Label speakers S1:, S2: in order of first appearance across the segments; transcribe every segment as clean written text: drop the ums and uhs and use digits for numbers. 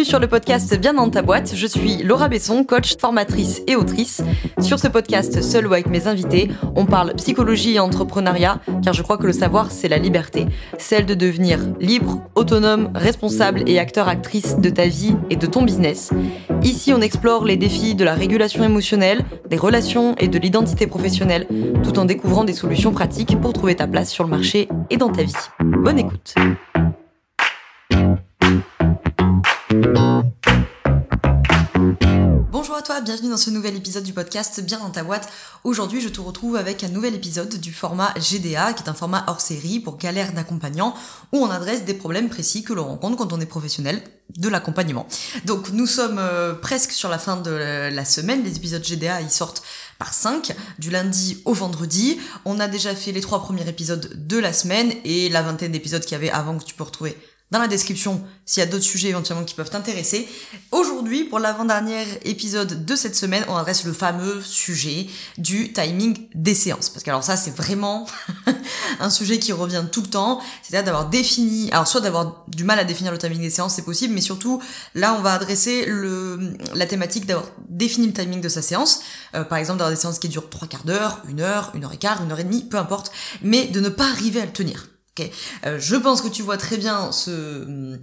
S1: sur le podcast Bien dans ta boîte, je suis Laura Besson, coach, formatrice et autrice. Sur ce podcast, seul ou avec mes invités, on parle psychologie et entrepreneuriat, car je crois que le savoir, c'est la liberté. Celle de devenir libre, autonome, responsable et acteur-actrice de ta vie et de ton business. Ici, on explore les défis de la régulation émotionnelle, des relations et de l'identité professionnelle, tout en découvrant des solutions pratiques pour trouver ta place sur le marché et dans ta vie. Bonne écoute. Bonjour à toi, bienvenue dans ce nouvel épisode du podcast Bien dans ta boîte. Aujourd'hui, je te retrouve avec un nouvel épisode du format GDA, qui est un format hors série pour galère d'accompagnant, où on adresse des problèmes précis que l'on rencontre quand on est professionnel de l'accompagnement. Donc nous sommes presque sur la fin de la semaine, les épisodes GDA ils sortent par 5, du lundi au vendredi. On a déjà fait les 3 premiers épisodes de la semaine et la vingtaine d'épisodes qu'il y avait avant que tu peux retrouver dans la description s'il y a d'autres sujets éventuellement qui peuvent t'intéresser. Aujourd'hui, pour l'avant-dernier épisode de cette semaine, on adresse le fameux sujet du timing des séances. Parce que alors ça, c'est vraiment un sujet qui revient tout le temps. C'est-à-dire d'avoir défini, alors soit d'avoir du mal à définir le timing des séances, c'est possible, mais surtout, là, on va adresser la thématique d'avoir défini le timing de sa séance. Par exemple, d'avoir des séances qui durent 3 quarts d'heure, 1 heure, 1 heure et quart, 1 heure et demie, peu importe, mais de ne pas arriver à le tenir. Okay. Je pense que tu vois très bien ce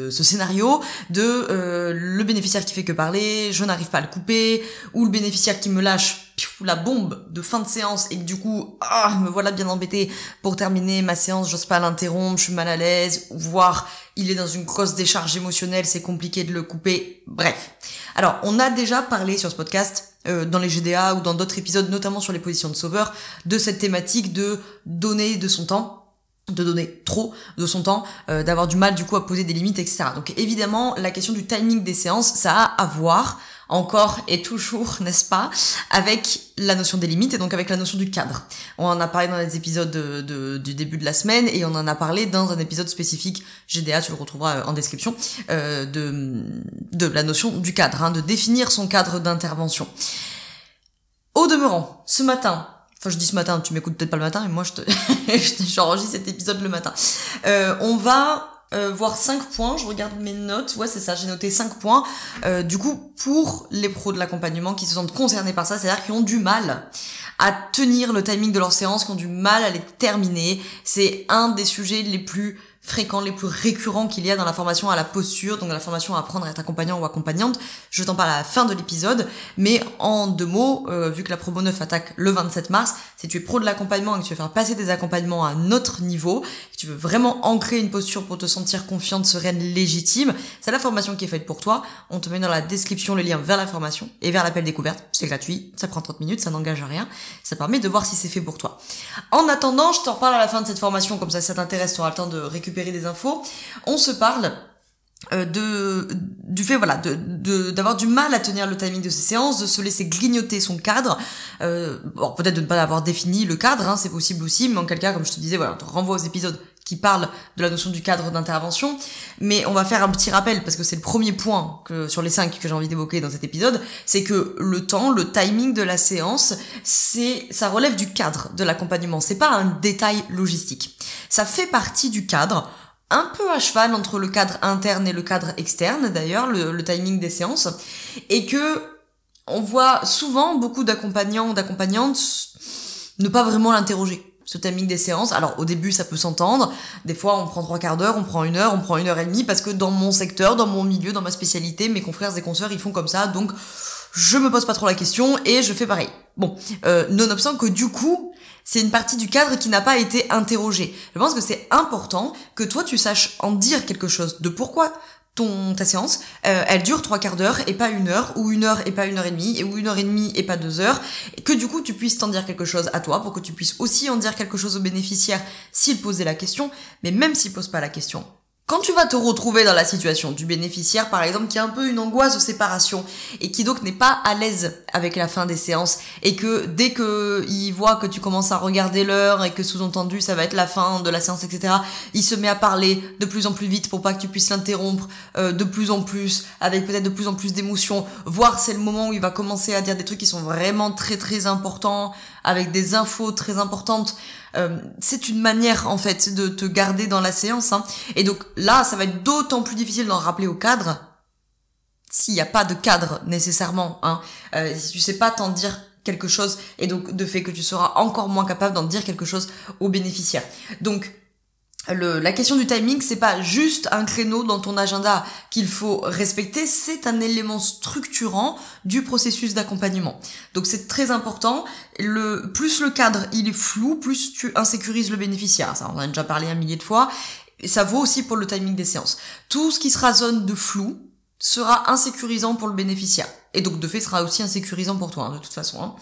S1: scénario de le bénéficiaire qui fait que parler, je n'arrive pas à le couper, ou le bénéficiaire qui me lâche la bombe de fin de séance et que du coup me voilà bien embêté pour terminer ma séance, j'ose pas l'interrompre, je suis mal à l'aise, voire il est dans une grosse décharge émotionnelle, c'est compliqué de le couper, bref. Alors on a déjà parlé sur ce podcast dans les GDA ou dans d'autres épisodes, notamment sur les positions de sauveur, de cette thématique de donner de son temps, de donner trop de son temps, d'avoir du mal du coup à poser des limites, etc. Donc évidemment, la question du timing des séances, ça a à voir encore et toujours, n'est-ce pas, avec la notion des limites et donc avec la notion du cadre. On en a parlé dans les épisodes du début de la semaine et on en a parlé dans un épisode spécifique GDA, tu le retrouveras en description, de la notion du cadre, de définir son cadre d'intervention. Au demeurant, ce matin, enfin, je dis ce matin, tu m'écoutes peut-être pas le matin, mais moi, j'enregistre cet épisode le matin. On va voir 5 points, je regarde mes notes, ouais, c'est ça, j'ai noté 5 points, du coup, pour les pros de l'accompagnement qui se sentent concernés par ça, c'est-à-dire qui ont du mal à tenir le timing de leur séance, qui ont du mal à les terminer. C'est un des sujets les plus fréquents, les plus récurrents qu'il y a dans la formation à la posture, donc dans la formation à apprendre à être accompagnant ou accompagnante. Je t'en parle à la fin de l'épisode, mais en 2 mots, vu que la Promo 9 attaque le 27 mars, si tu es pro de l'accompagnement et que tu veux faire passer tes accompagnements à un autre niveau, que tu veux vraiment ancrer une posture pour te sentir confiante, sereine, légitime, c'est la formation qui est faite pour toi. On te met dans la description le lien vers la formation et vers l'appel découverte. C'est gratuit, ça prend 30 minutes, ça n'engage à rien, ça permet de voir si c'est fait pour toi. En attendant, je t'en reparle à la fin de cette formation, comme ça t'intéresse, tu auras le temps de récupérer des infos. On se parle du fait d'avoir du mal à tenir le timing de ses séances, de se laisser grignoter son cadre, bon, peut-être de ne pas avoir défini le cadre, c'est possible aussi, mais en quel cas, comme je te disais, voilà, on te renvoie aux épisodes qui parlent de la notion du cadre d'intervention, mais on va faire un petit rappel parce que c'est le premier point sur les 5 que j'ai envie d'évoquer dans cet épisode, c'est que le temps, le timing de la séance, ça relève du cadre de l'accompagnement, c'est pas un détail logistique. Ça fait partie du cadre, un peu à cheval entre le cadre interne et le cadre externe d'ailleurs, le timing des séances, et que on voit souvent beaucoup d'accompagnants ou d'accompagnantes ne pas vraiment l'interroger, ce timing des séances. Alors au début ça peut s'entendre, des fois on prend 3 quarts d'heure, on prend 1 heure, on prend 1 heure et demie, parce que dans mon secteur, dans mon milieu, dans ma spécialité, mes confrères et consoeurs ils font comme ça, donc je me pose pas trop la question et je fais pareil. Bon, nonobstant que du coup, c'est une partie du cadre qui n'a pas été interrogée. Je pense que c'est important que toi tu saches en dire quelque chose de pourquoi ta séance, elle dure 3 quarts d'heure et pas 1 heure, ou 1 heure et pas 1 heure et demie, ou 1 heure et demie et pas 2 heures, et que du coup tu puisses t'en dire quelque chose à toi, pour que tu puisses aussi en dire quelque chose au bénéficiaire s'il posait la question, mais même s'il pose pas la question. Quand tu vas te retrouver dans la situation du bénéficiaire, par exemple, qui a un peu une angoisse de séparation et qui donc n'est pas à l'aise avec la fin des séances et que dès que il voit que tu commences à regarder l'heure et que sous-entendu ça va être la fin de la séance, etc., il se met à parler de plus en plus vite pour pas que tu puisses l'interrompre de plus en plus, avec peut-être de plus en plus d'émotions, voire c'est le moment où il va commencer à dire des trucs qui sont vraiment très très importants, avec des infos très importantes. C'est une manière en fait de te garder dans la séance, et donc là ça va être d'autant plus difficile d'en rappeler au cadre s'il n'y a pas de cadre nécessairement, hein, si tu sais pas t'en dire quelque chose, et donc de fait que tu seras encore moins capable d'en dire quelque chose aux bénéficiaires. Donc la question du timing, c'est pas juste un créneau dans ton agenda qu'il faut respecter, c'est un élément structurant du processus d'accompagnement. Donc c'est très important. Plus le cadre il est flou, plus tu insécurises le bénéficiaire. Ça, on en a déjà parlé 1 millier de fois. Et ça vaut aussi pour le timing des séances. Tout ce qui sera zone de flou sera insécurisant pour le bénéficiaire. Et donc de fait sera aussi insécurisant pour toi, hein, de toute façon. Hein.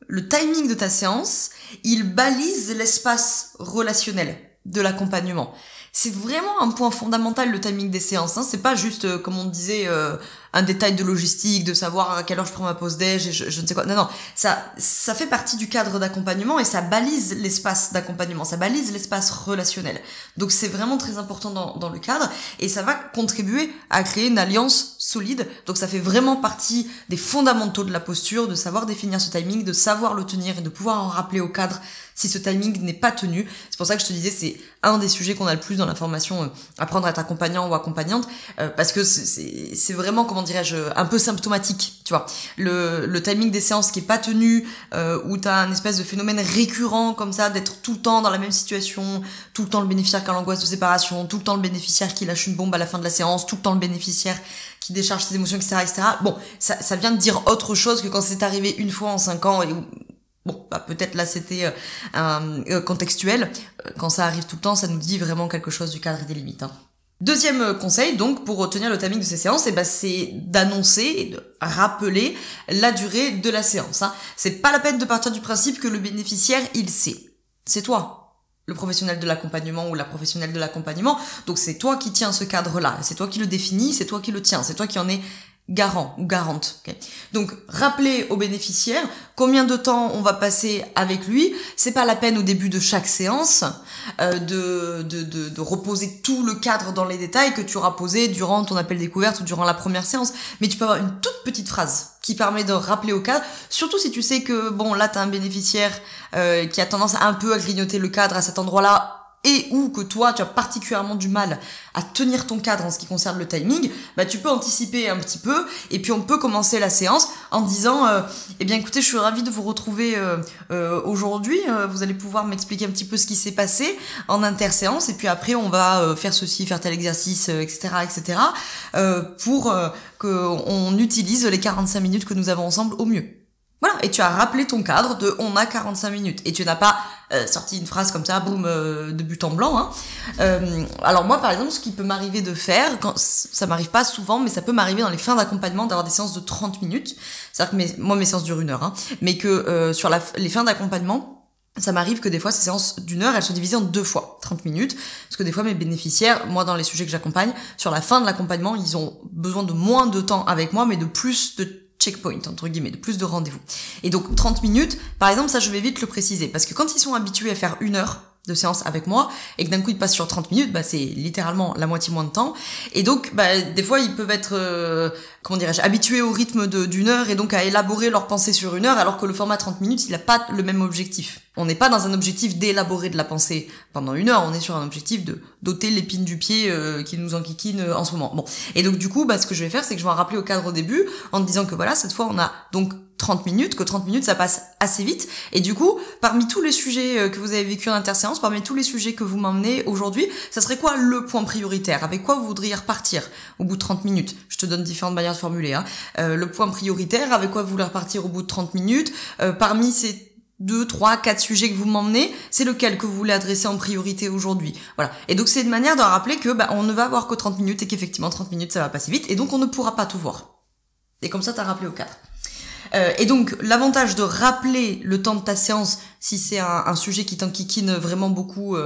S1: Le timing de ta séance, il balise l'espace relationnel de l'accompagnement. C'est vraiment un point fondamental, le timing des séances. Hein. C'est pas juste, comme on disait, un détail de logistique, de savoir à quelle heure je prends ma pause déj, et je ne sais quoi. Non, ça fait partie du cadre d'accompagnement et ça balise l'espace d'accompagnement, ça balise l'espace relationnel. Donc c'est vraiment très important dans le cadre et ça va contribuer à créer une alliance solide. Donc ça fait vraiment partie des fondamentaux de la posture, de savoir définir ce timing, de savoir le tenir et de pouvoir en rappeler au cadre si ce timing n'est pas tenu. C'est pour ça que je te disais, c'est un des sujets qu'on a le plus dans la formation apprendre à être accompagnant ou accompagnante, parce que c'est vraiment, comment dirais-je, un peu symptomatique, tu vois. Le timing des séances qui est pas tenu, où t'as un espèce de phénomène récurrent comme ça, d'être tout le temps dans la même situation, tout le temps le bénéficiaire qui a l'angoisse de séparation, tout le temps le bénéficiaire qui lâche une bombe à la fin de la séance, tout le temps le bénéficiaire qui décharge ses émotions, etc., etc. Bon, ça vient de dire autre chose que quand c'est arrivé une fois en 5 ans et où, bon, bah peut-être là c'était contextuel. Quand ça arrive tout le temps, ça nous dit vraiment quelque chose du cadre et des limites. Hein. Deuxième conseil, donc, pour retenir le timing de ces séances, c'est d'annoncer et de rappeler la durée de la séance. Hein. C'est pas la peine de partir du principe que le bénéficiaire, il sait. C'est toi, le professionnel de l'accompagnement ou la professionnelle de l'accompagnement. Donc c'est toi qui tiens ce cadre-là. C'est toi qui le définis, c'est toi qui le tiens. C'est toi qui en es garant ou garante. Okay. Donc, rappeler au bénéficiaire combien de temps on va passer avec lui. C'est pas la peine au début de chaque séance de reposer tout le cadre dans les détails que tu auras posé durant ton appel découverte ou durant la première séance. Mais tu peux avoir une toute petite phrase qui permet de rappeler au cadre, surtout si tu sais que, bon, là, t'as un bénéficiaire qui a tendance un peu à grignoter le cadre à cet endroit-là, et ou que toi, tu as particulièrement du mal à tenir ton cadre en ce qui concerne le timing, bah tu peux anticiper un petit peu, et puis on peut commencer la séance en disant eh bien écoutez, je suis ravie de vous retrouver aujourd'hui, vous allez pouvoir m'expliquer un petit peu ce qui s'est passé en interséance, et puis après on va faire ceci, faire tel exercice, etc., pour qu'on utilise les 45 minutes que nous avons ensemble au mieux. Voilà, et tu as rappelé ton cadre de on a 45 minutes, et tu n'as pas sorti une phrase comme ça, boum, de but en blanc. Hein. Alors moi, par exemple, ce qui peut m'arriver de faire, ça m'arrive pas souvent, mais ça peut m'arriver dans les fins d'accompagnement d'avoir des séances de 30 minutes. C'est-à-dire que mes séances durent 1 heure, hein, mais que sur les fins d'accompagnement, ça m'arrive que des fois, ces séances d'1 heure, elles sont divisées en 2 fois, 30 minutes, parce que des fois, mes bénéficiaires, moi, dans les sujets que j'accompagne, sur la fin de l'accompagnement, ils ont besoin de moins de temps avec moi, mais de plus de checkpoint, entre guillemets, de plus de rendez-vous. Et donc, 30 minutes, par exemple, ça, je vais vite le préciser, parce que quand ils sont habitués à faire 1 heure de séance avec moi, et que d'un coup, ils passent sur 30 minutes, bah, c'est littéralement la moitié moins de temps. Et donc, bah, des fois, ils peuvent être, habitués au rythme d'1 heure, et donc à élaborer leurs pensées sur 1 heure, alors que le format 30 minutes, il n'a pas le même objectif. On n'est pas dans un objectif d'élaborer de la pensée pendant 1 heure, on est sur un objectif de d'ôter l'épine du pied qui nous enquiquine en ce moment. Bon. Et donc, du coup, bah, ce que je vais faire, c'est que je vais en rappeler au cadre au début, en te disant que voilà, cette fois, on a donc 30 minutes, que 30 minutes, ça passe assez vite. Et du coup, parmi tous les sujets que vous avez vécu en interséance, parmi tous les sujets que vous m'emmenez aujourd'hui, ça serait quoi le point prioritaire? Avec quoi vous voudriez repartir au bout de 30 minutes? Je te donne différentes manières de formuler. Hein. Le point prioritaire, avec quoi vous voulez repartir au bout de 30 minutes? Parmi ces 2, 3, 4 sujets que vous m'emmenez, c'est lequel que vous voulez adresser en priorité aujourd'hui. Voilà. Et donc, c'est une manière de rappeler que on ne va avoir que 30 minutes et qu'effectivement, 30 minutes, ça va passer vite. Et donc, on ne pourra pas tout voir. Et comme ça, t'as rappelé au cadre. Et donc, l'avantage de rappeler le temps de ta séance, si c'est un sujet qui t'enquiquine vraiment beaucoup,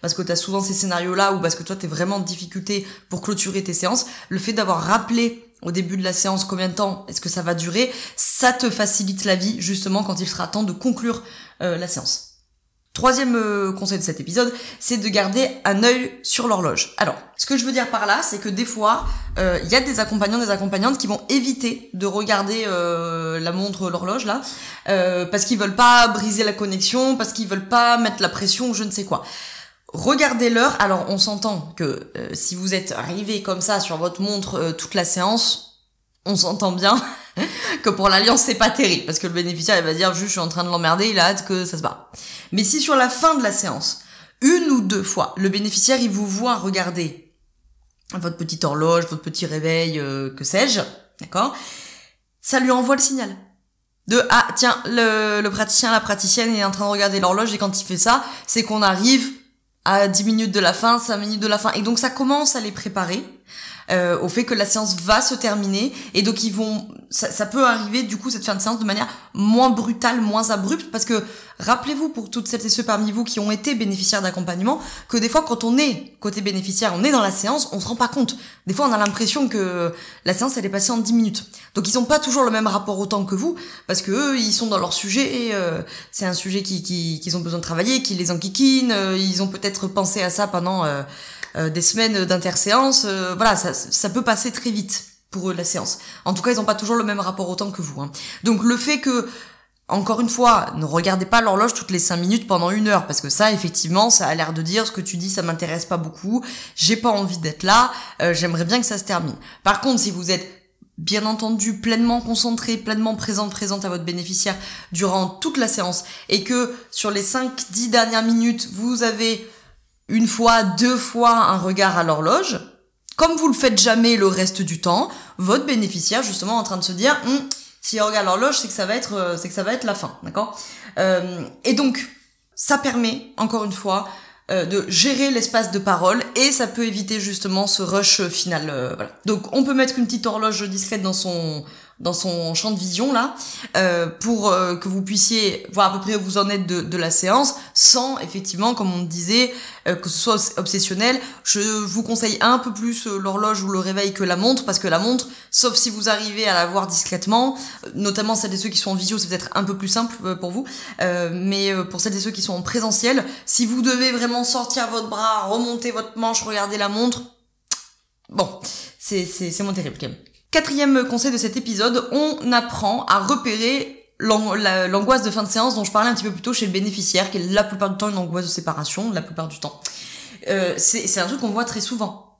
S1: parce que t'as souvent ces scénarios-là, ou parce que toi, t'es vraiment en difficulté pour clôturer tes séances, le fait d'avoir rappelé au début de la séance combien de temps est-ce que ça va durer, ça te facilite la vie, justement, quand il sera temps de conclure la séance. Troisième conseil de cet épisode, c'est de garder un œil sur l'horloge. Alors, ce que je veux dire par là, c'est que des fois, il y a des accompagnants, des accompagnantes qui vont éviter de regarder la montre, l'horloge là, parce qu'ils veulent pas briser la connexion, parce qu'ils veulent pas mettre la pression ou je ne sais quoi. Regardez l'heure. Alors on s'entend que si vous êtes arrivé comme ça sur votre montre toute la séance, on s'entend bien que pour l'alliance c'est pas terrible, parce que le bénéficiaire il va dire juste je suis en train de l'emmerder, il a hâte que ça se barre. Mais si sur la fin de la séance, 1 ou 2 fois, le bénéficiaire il vous voit regarder votre petite horloge, votre petit réveil, que sais-je, d'accord, ça lui envoie le signal de ah tiens, le praticien, la praticienne est en train de regarder l'horloge, et quand il fait ça, c'est qu'on arrive à 10 minutes de la fin, 5 minutes de la fin, et donc ça commence à les préparer au fait que la séance va se terminer, et donc ça peut arriver du coup cette fin de séance de manière moins brutale, moins abrupte, parce que rappelez-vous, pour toutes celles et ceux parmi vous qui ont été bénéficiaires d'accompagnement, que des fois quand on est côté bénéficiaire, on est dans la séance, on se rend pas compte. Des fois on a l'impression que la séance elle est passée en 10 minutes. Donc ils ont pas toujours le même rapport au temps que vous, parce que eux ils sont dans leur sujet, et c'est un sujet qu'ils ont besoin de travailler, qui les enquiquine, ils ont peut-être pensé à ça pendant des semaines d'interséance, voilà, ça peut passer très vite pour eux la séance. En tout cas, ils n'ont pas toujours le même rapport au temps que vous. Donc le fait que, encore une fois, ne regardez pas l'horloge toutes les 5 minutes pendant 1 heure, parce que ça, effectivement, ça a l'air de dire ce que tu dis, ça m'intéresse pas beaucoup, j'ai pas envie d'être là, j'aimerais bien que ça se termine. Par contre, si vous êtes bien entendu pleinement concentré, pleinement présente à votre bénéficiaire durant toute la séance, et que sur les 5-10 dernières minutes, vous avez 1 fois, 2 fois un regard à l'horloge, comme vous le faites jamais le reste du temps, votre bénéficiaire justement en train de se dire s'il regarde l'horloge, c'est que ça va être la fin, d'accord, et donc ça permet encore une fois de gérer l'espace de parole, et ça peut éviter justement ce rush final, voilà. Donc on peut mettre une petite horloge discrète dans son champ de vision là, pour que vous puissiez voir à peu près où vous en êtes de la séance, sans effectivement, comme on disait, que ce soit obsessionnel. Je vous conseille un peu plus l'horloge ou le réveil que la montre, parce que la montre, sauf si vous arrivez à la voir discrètement, notamment celles et ceux qui sont en visio, c'est peut-être un peu plus simple pour vous, mais pour celles et ceux qui sont en présentiel, si vous devez vraiment sortir votre bras, remonter votre manche, regarder la montre, bon, c'est moins terrible quand même. 4e conseil de cet épisode, on apprend à repérer l'angoisse de fin de séance dont je parlais un petit peu plus tôt chez le bénéficiaire, qui est la plupart du temps une angoisse de séparation, la plupart du temps. C'est un truc qu'on voit très souvent.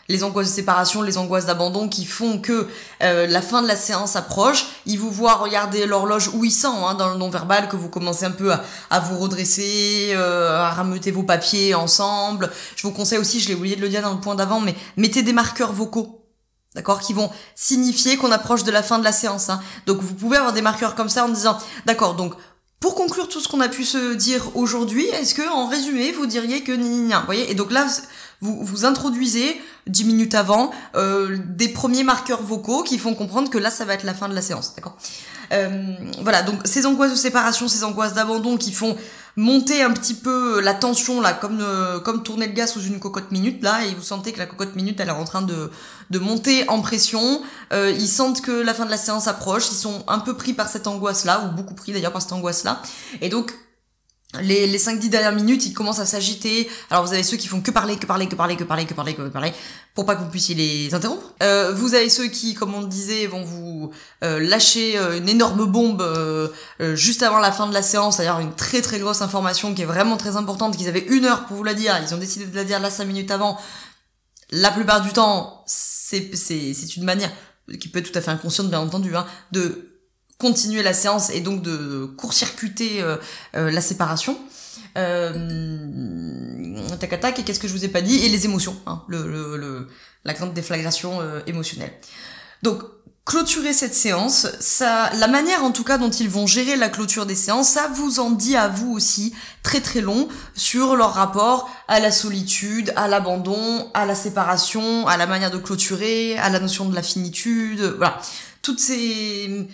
S1: Les angoisses de séparation, les angoisses d'abandon qui font que la fin de la séance approche, il vous voit regarder l'horloge où il sent, dans le non-verbal, que vous commencez un peu à vous redresser, à rameuter vos papiers ensemble. Je vous conseille aussi, je l'ai oublié de le dire dans le point d'avant, mais mettez des marqueurs vocaux. D'accord, qui vont signifier qu'on approche de la fin de la séance. Donc vous pouvez avoir des marqueurs comme ça en disant, d'accord, donc pour conclure tout ce qu'on a pu se dire aujourd'hui, est-ce que en résumé vous diriez que vous voyez, et donc là vous introduisez 10 minutes avant des premiers marqueurs vocaux qui font comprendre que là ça va être la fin de la séance, d'accord. Voilà, donc ces angoisses de séparation, ces angoisses d'abandon qui font monter un petit peu la tension là, comme tourner le gaz sous une cocotte minute là, et vous sentez que la cocotte minute elle est en train de monter en pression, ils sentent que la fin de la séance approche, ils sont un peu pris par cette angoisse là, ou beaucoup pris d'ailleurs par cette angoisse là, et donc les 5-10 dernières minutes, ils commencent à s'agiter. Alors vous avez ceux qui font que parler, pour pas que vous puissiez les interrompre. Vous avez ceux qui, comme on le disait, vont vous lâcher une énorme bombe juste avant la fin de la séance, c'est-à-dire une très très grosse information qui est vraiment très importante, qu'ils avaient 1 heure pour vous la dire, ils ont décidé de la dire là 5 minutes avant. La plupart du temps, c'est une manière qui peut être tout à fait inconsciente, bien entendu, de continuer la séance et donc de court-circuiter la séparation. Tac, et qu'est-ce que je vous ai pas dit, et les émotions, la grande déflagration émotionnelle. Donc clôturer cette séance, la manière en tout cas dont ils vont gérer la clôture des séances, ça vous en dit à vous aussi très très long sur leur rapport à la solitude, à l'abandon, à la séparation, à la manière de clôturer, à la notion de la finitude, voilà. Toutes ces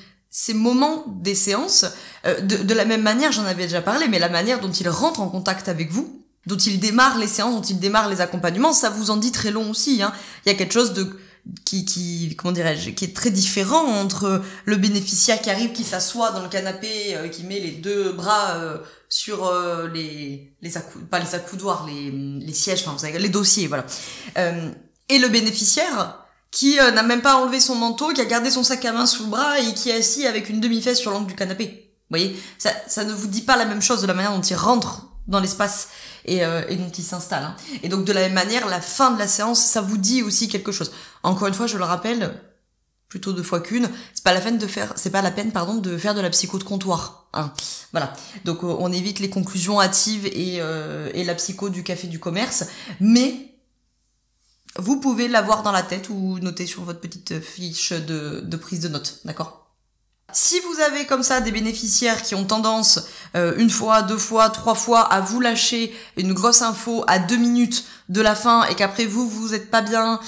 S1: moments des séances, de la même manière, j'en avais déjà parlé, mais la manière dont ils rentrent en contact avec vous, dont ils démarrent les séances, dont ils démarrent les accompagnements, ça vous en dit très long aussi. Il y a quelque chose comment dirais-je, qui est très différent entre le bénéficiaire qui arrive, qui s'assoit dans le canapé, qui met les 2 bras sur pas les accoudoirs, les sièges, enfin vous savez, les dossiers, voilà. Et le bénéficiaire qui n'a même pas enlevé son manteau, qui a gardé son sac à main sous le bras et qui est assis avec une demi-fesse sur l'angle du canapé. Vous voyez, ça ne vous dit pas la même chose de la manière dont il rentre dans l'espace et dont il s'installe. Hein. Et donc de la même manière, la fin de la séance, ça vous dit aussi quelque chose. Encore une fois, je le rappelle, plutôt 2 fois qu'une, c'est pas la peine de faire de la psycho de comptoir. Hein. Voilà. Donc on évite les conclusions hâtives et la psycho du café du commerce, mais vous pouvez l'avoir dans la tête ou noter sur votre petite fiche de prise de notes, d'accord ? Si vous avez comme ça des bénéficiaires qui ont tendance 1 fois, 2 fois, 3 fois à vous lâcher une grosse info à 2 minutes de la fin et qu'après vous êtes pas bien,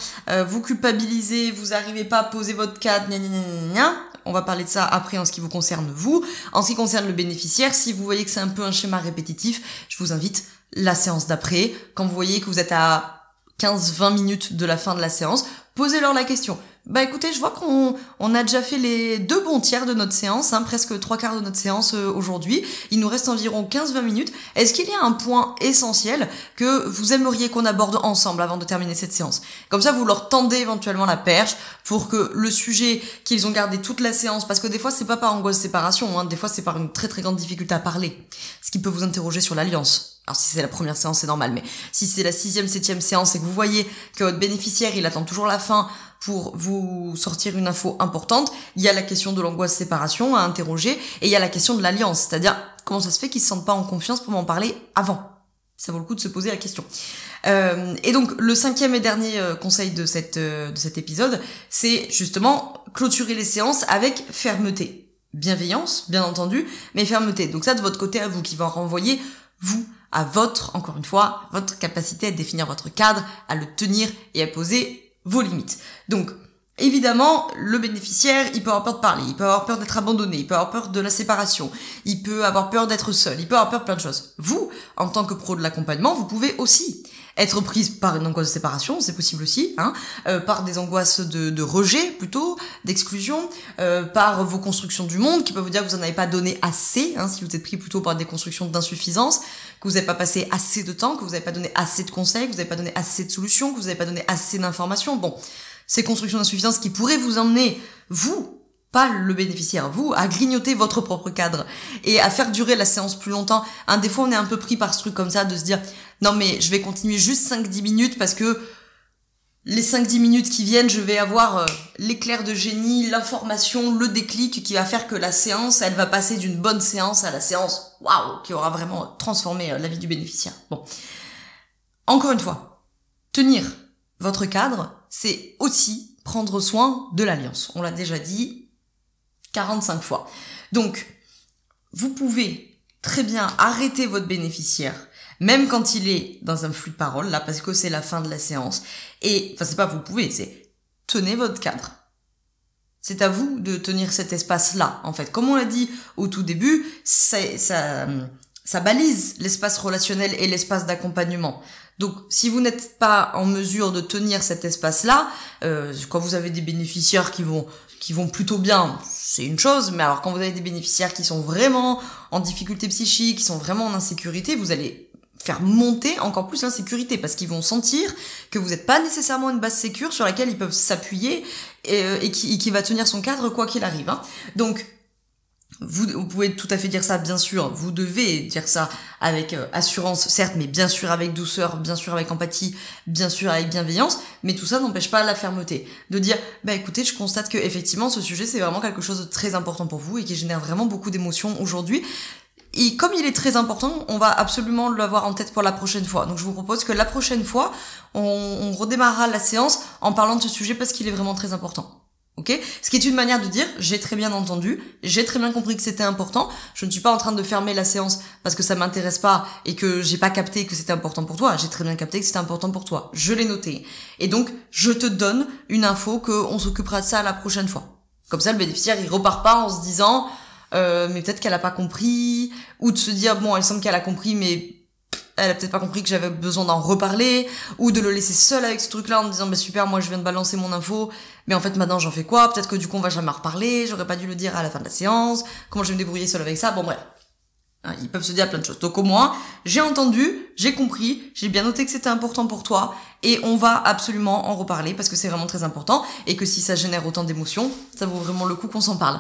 S1: vous culpabilisez, vous arrivez pas à poser votre cadre, gna gna gna gna gna, on va parler de ça après en ce qui vous concerne vous. En ce qui concerne le bénéficiaire, si vous voyez que c'est un peu un schéma répétitif, je vous invite la séance d'après, quand vous voyez que vous êtes à 15-20 minutes de la fin de la séance, posez-leur la question. Bah écoutez, je vois qu'on a déjà fait les 2 bons tiers de notre séance, hein, presque 3/4 de notre séance aujourd'hui. Il nous reste environ 15-20 minutes. Est-ce qu'il y a un point essentiel que vous aimeriez qu'on aborde ensemble avant de terminer cette séance ? Comme ça, vous leur tendez éventuellement la perche pour que le sujet qu'ils ont gardé toute la séance, parce que des fois, c'est pas par angoisse séparation, hein, des fois, c'est par une très très grande difficulté à parler, ce qui peut vous interroger sur l'alliance. Alors si c'est la première séance, c'est normal, mais si c'est la 6e, 7e séance et que vous voyez que votre bénéficiaire, il attend toujours la fin pour vous sortir une info importante, il y a la question de l'angoisse séparation à interroger et il y a la question de l'alliance, c'est-à-dire comment ça se fait qu'ils se sentent pas en confiance pour m'en parler avant. Ça vaut le coup de se poser la question. Et donc le 5e et dernier conseil de cet épisode, c'est justement clôturer les séances avec fermeté. Bienveillance, bien entendu, mais fermeté. Donc ça de votre côté à vous qui va renvoyer vous à encore une fois, votre capacité à définir votre cadre, à le tenir et à poser vos limites. Donc, évidemment, le bénéficiaire, il peut avoir peur de parler, il peut avoir peur d'être abandonné, il peut avoir peur de la séparation, il peut avoir peur d'être seul, il peut avoir peur de plein de choses. Vous, en tant que pro de l'accompagnement, vous pouvez aussi être prise par une angoisse de séparation, c'est possible aussi, hein, par des angoisses de rejet plutôt, d'exclusion, par vos constructions du monde qui peuvent vous dire que vous n'en avez pas donné assez, hein, si vous êtes pris plutôt par des constructions d'insuffisance, que vous n'avez pas passé assez de temps, que vous n'avez pas donné assez de conseils, que vous n'avez pas donné assez de solutions, que vous n'avez pas donné assez d'informations. Bon, ces constructions d'insuffisance qui pourraient vous emmener, vous, pas le bénéficiaire, vous, à grignoter votre propre cadre et à faire durer la séance plus longtemps. Des fois, on est un peu pris par ce truc comme ça de se dire « Non mais je vais continuer juste 5-10 minutes parce que les 5-10 minutes qui viennent, je vais avoir l'éclair de génie, l'information, le déclic qui va faire que la séance, elle va passer d'une bonne séance à la séance, waouh, qui aura vraiment transformé la vie du bénéficiaire. » Bon, encore une fois, tenir votre cadre, c'est aussi prendre soin de l'alliance. On l'a déjà dit 45 fois. Donc, vous pouvez très bien arrêter votre bénéficiaire, même quand il est dans un flux de parole, là, parce que c'est la fin de la séance. Et, enfin, c'est pas vous pouvez, c'est tenez votre cadre. C'est à vous de tenir cet espace-là, en fait. Comme on l'a dit au tout début, ça balise l'espace relationnel et l'espace d'accompagnement. Donc, si vous n'êtes pas en mesure de tenir cet espace-là, quand vous avez des bénéficiaires qui vont plutôt bien, c'est une chose, mais alors quand vous avez des bénéficiaires qui sont vraiment en difficulté psychique, qui sont vraiment en insécurité, vous allez faire monter encore plus l'insécurité parce qu'ils vont sentir que vous n'êtes pas nécessairement une base sécure sur laquelle ils peuvent s'appuyer et qui va tenir son cadre quoi qu'il arrive. Hein. Donc, vous pouvez tout à fait dire ça, bien sûr, vous devez dire ça avec assurance, certes, mais bien sûr avec douceur, bien sûr avec empathie, bien sûr avec bienveillance, mais tout ça n'empêche pas la fermeté. De dire, bah écoutez, je constate que effectivement ce sujet c'est vraiment quelque chose de très important pour vous et qui génère vraiment beaucoup d'émotions aujourd'hui. Et comme il est très important, on va absolument l'avoir en tête pour la prochaine fois. Donc je vous propose que la prochaine fois, on redémarrera la séance en parlant de ce sujet parce qu'il est vraiment très important. Ok ? Ce qui est une manière de dire, j'ai très bien entendu, j'ai très bien compris que c'était important, je ne suis pas en train de fermer la séance parce que ça m'intéresse pas et que j'ai pas capté que c'était important pour toi, j'ai très bien capté que c'était important pour toi, je l'ai noté. Et donc, je te donne une info qu'on s'occupera de ça la prochaine fois. Comme ça, le bénéficiaire, il repart pas en se disant, mais peut-être qu'elle a pas compris, ou de se dire, bon, il semble qu'elle a compris, mais elle a peut-être pas compris que j'avais besoin d'en reparler, ou de le laisser seul avec ce truc-là en me disant, bah super, moi je viens de balancer mon info, mais en fait maintenant j'en fais quoi? Peut-être que du coup on va jamais en reparler, j'aurais pas dû le dire à la fin de la séance, comment je vais me débrouiller seul avec ça? Bon bref. Hein, ils peuvent se dire plein de choses. Donc au moins, j'ai entendu, j'ai compris, j'ai bien noté que c'était important pour toi, et on va absolument en reparler parce que c'est vraiment très important, et que si ça génère autant d'émotions, ça vaut vraiment le coup qu'on s'en parle.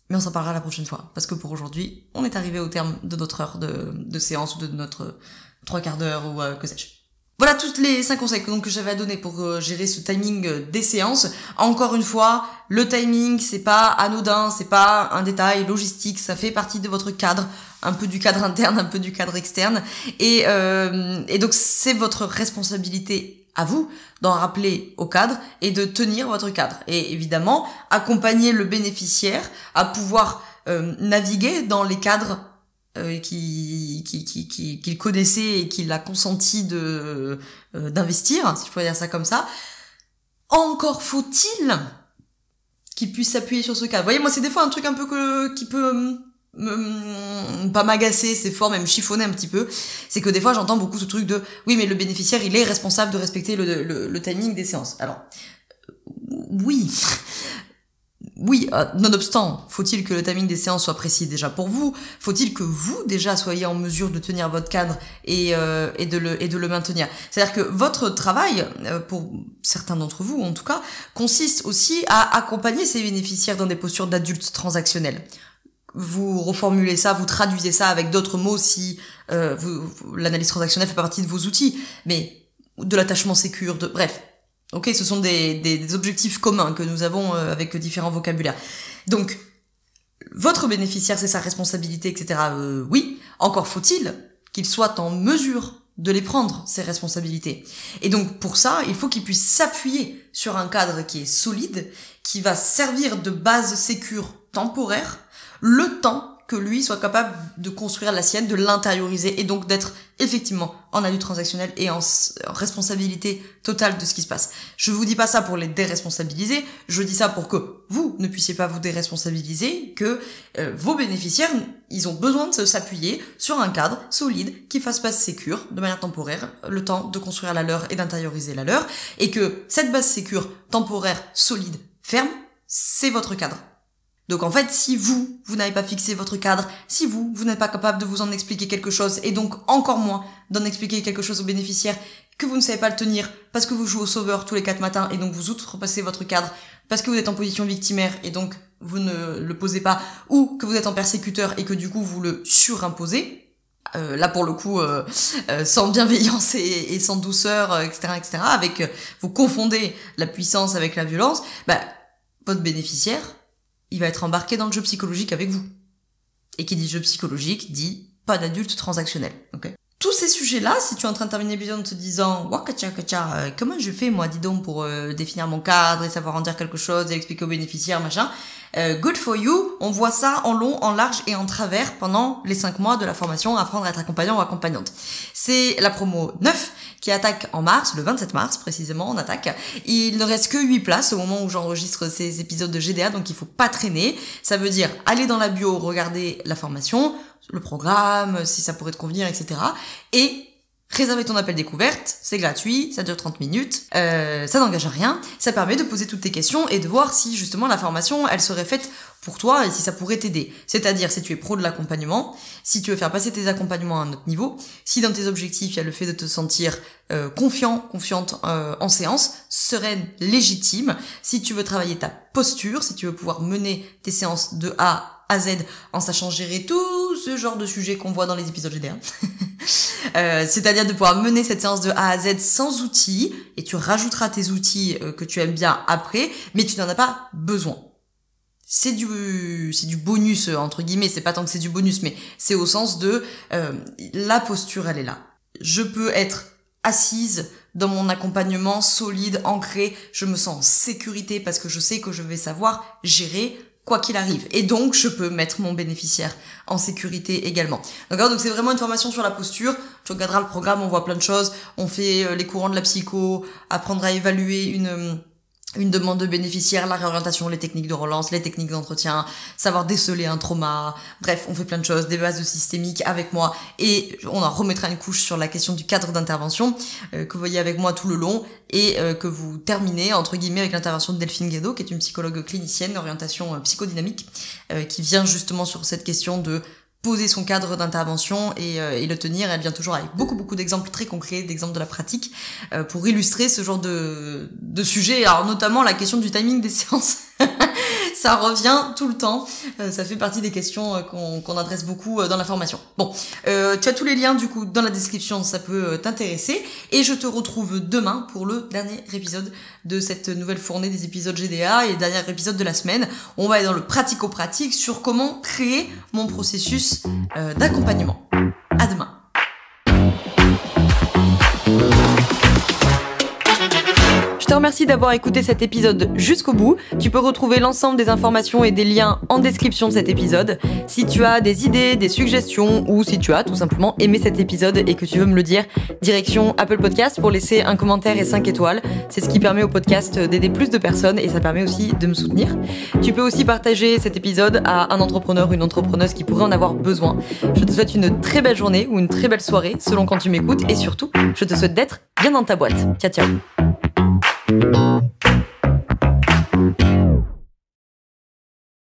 S1: Mais on s'en parlera la prochaine fois, parce que pour aujourd'hui, on est arrivé au terme de notre heure de séance ou de notre 3/4 d'heure ou que sais-je. Voilà toutes les 5 conseils que j'avais à donner pour gérer ce timing des séances. Encore une fois, le timing, c'est pas anodin, c'est pas un détail logistique, ça fait partie de votre cadre, un peu du cadre interne, un peu du cadre externe. Et donc c'est votre responsabilité à vous d'en rappeler au cadre et de tenir votre cadre. Et évidemment, accompagner le bénéficiaire à pouvoir naviguer dans les cadres qu'il connaissait et qu'il a consenti d'investir, si je pourrais dire ça comme ça. Encore faut-il qu'il puisse s'appuyer sur ce cadre. Vous voyez, moi c'est des fois un truc un peu qui peut pas m'agacer, c'est fort, même chiffonner un petit peu, c'est que des fois j'entends beaucoup ce truc de oui mais le bénéficiaire il est responsable de respecter le timing des séances. Alors oui, nonobstant, faut-il que le timing des séances soit précis déjà pour vous, faut-il que vous déjà soyez en mesure de tenir votre cadre et de le maintenir. C'est-à-dire que votre travail, pour certains d'entre vous en tout cas, consiste aussi à accompagner ces bénéficiaires dans des postures d'adultes transactionnels. Vous reformulez ça, vous traduisez ça avec d'autres mots si l'analyse transactionnelle fait partie de vos outils, mais de l'attachement sécure, bref. Ok, ce sont des objectifs communs que nous avons avec différents vocabulaires. Donc, votre bénéficiaire, c'est sa responsabilité, etc. Oui, encore faut-il qu'il soit en mesure de les prendre, ces responsabilités. Et donc, pour ça, il faut qu'il puisse s'appuyer sur un cadre qui est solide, qui va servir de base sécure temporaire, le temps que lui soit capable de construire la sienne, de l'intérioriser et donc d'être effectivement en adulte transactionnel et en responsabilité totale de ce qui se passe. Je vous dis pas ça pour les déresponsabiliser, je dis ça pour que vous ne puissiez pas vous déresponsabiliser, que vos bénéficiaires, ils ont besoin de s'appuyer sur un cadre solide qui fasse base sécure de manière temporaire, le temps de construire la leur et d'intérioriser la leur, et que cette base sécure temporaire, solide, ferme, c'est votre cadre. Donc en fait, si vous n'avez pas fixé votre cadre, si vous n'êtes pas capable de vous en expliquer quelque chose, et donc encore moins d'en expliquer quelque chose aux bénéficiaires, que vous ne savez pas le tenir, parce que vous jouez au sauveur tous les 4 matins, et donc vous outrepassez votre cadre, parce que vous êtes en position victimaire, et donc vous ne le posez pas, ou que vous êtes en persécuteur, et que du coup vous le surimposez, là pour le coup, sans bienveillance et sans douceur, etc., avec, vous confondez la puissance avec la violence, votre bénéficiaire, il va être embarqué dans le jeu psychologique avec vous. Et qui dit jeu psychologique, dit pas d'adulte transactionnel. Okay. Tous ces sujets-là, si tu es en train de terminer l'épisode en te disant « comment je fais, moi, dis donc, pour définir mon cadre et savoir en dire quelque chose et expliquer aux bénéficiaires, machin », good for you, on voit ça en long, en large et en travers pendant les 5 mois de la formation Apprendre à être accompagnant ou accompagnante. C'est la promo 9 qui attaque en mars, le 27 mars précisément, on attaque. Il ne reste que 8 places au moment où j'enregistre ces épisodes de GDA, donc il faut pas traîner. Ça veut dire aller dans la bio, regarder la formation, le programme, si ça pourrait te convenir, etc. Et réserver ton appel découverte, c'est gratuit, ça dure 30 minutes, ça n'engage à rien, ça permet de poser toutes tes questions et de voir si justement la formation, elle serait faite pour toi et si ça pourrait t'aider. C'est-à-dire si tu es pro de l'accompagnement, si tu veux faire passer tes accompagnements à un autre niveau, si dans tes objectifs il y a le fait de te sentir confiante en séance, sereine, légitime, si tu veux travailler ta posture, si tu veux pouvoir mener tes séances de A à Z en sachant gérer tout ce genre de sujets qu'on voit dans les épisodes GDA. C'est-à-dire de pouvoir mener cette séance de A à Z sans outils, et tu rajouteras tes outils que tu aimes bien après, mais tu n'en as pas besoin. C'est du bonus, entre guillemets, c'est pas tant que c'est du bonus, mais c'est au sens de la posture, elle est là. Je peux être assise dans mon accompagnement solide, ancré, je me sens en sécurité parce que je sais que je vais savoir gérer quoi qu'il arrive. Et donc, je peux mettre mon bénéficiaire en sécurité également. D'accord ? Donc, c'est vraiment une formation sur la posture. Tu regarderas le programme, on voit plein de choses. On fait les courants de la psycho, apprendre à évaluer une demande de bénéficiaire, la réorientation, les techniques de relance, les techniques d'entretien, savoir déceler un trauma. Bref, on fait plein de choses, des bases de systémique avec moi. Et on en remettra une couche sur la question du cadre d'intervention que vous voyez avec moi tout le long et que vous terminez, entre guillemets, avec l'intervention de Delphine Guédot, qui est une psychologue clinicienne d'orientation psychodynamique, qui vient justement sur cette question de poser son cadre d'intervention et le tenir. Elle vient toujours avec beaucoup d'exemples très concrets, d'exemples de la pratique, pour illustrer ce genre de sujet. Alors notamment la question du timing des séances. Ça revient tout le temps. Ça fait partie des questions qu'on adresse beaucoup dans la formation. Bon, tu as tous les liens du coup dans la description, ça peut t'intéresser. Et je te retrouve demain pour le dernier épisode de cette nouvelle fournée des épisodes GDA et dernier épisode de la semaine. On va aller dans le pratico-pratique sur comment créer mon processus d'accompagnement. À demain. Je te remercie d'avoir écouté cet épisode jusqu'au bout. Tu peux retrouver l'ensemble des informations et des liens en description de cet épisode. Si tu as des idées, des suggestions ou si tu as tout simplement aimé cet épisode et que tu veux me le dire, direction Apple Podcast pour laisser un commentaire et 5 étoiles. C'est ce qui permet au podcast d'aider plus de personnes et ça permet aussi de me soutenir. Tu peux aussi partager cet épisode à un entrepreneur ou une entrepreneuse qui pourrait en avoir besoin. Je te souhaite une très belle journée ou une très belle soirée selon quand tu m'écoutes et surtout, je te souhaite d'être bien dans ta boîte. Ciao, ciao.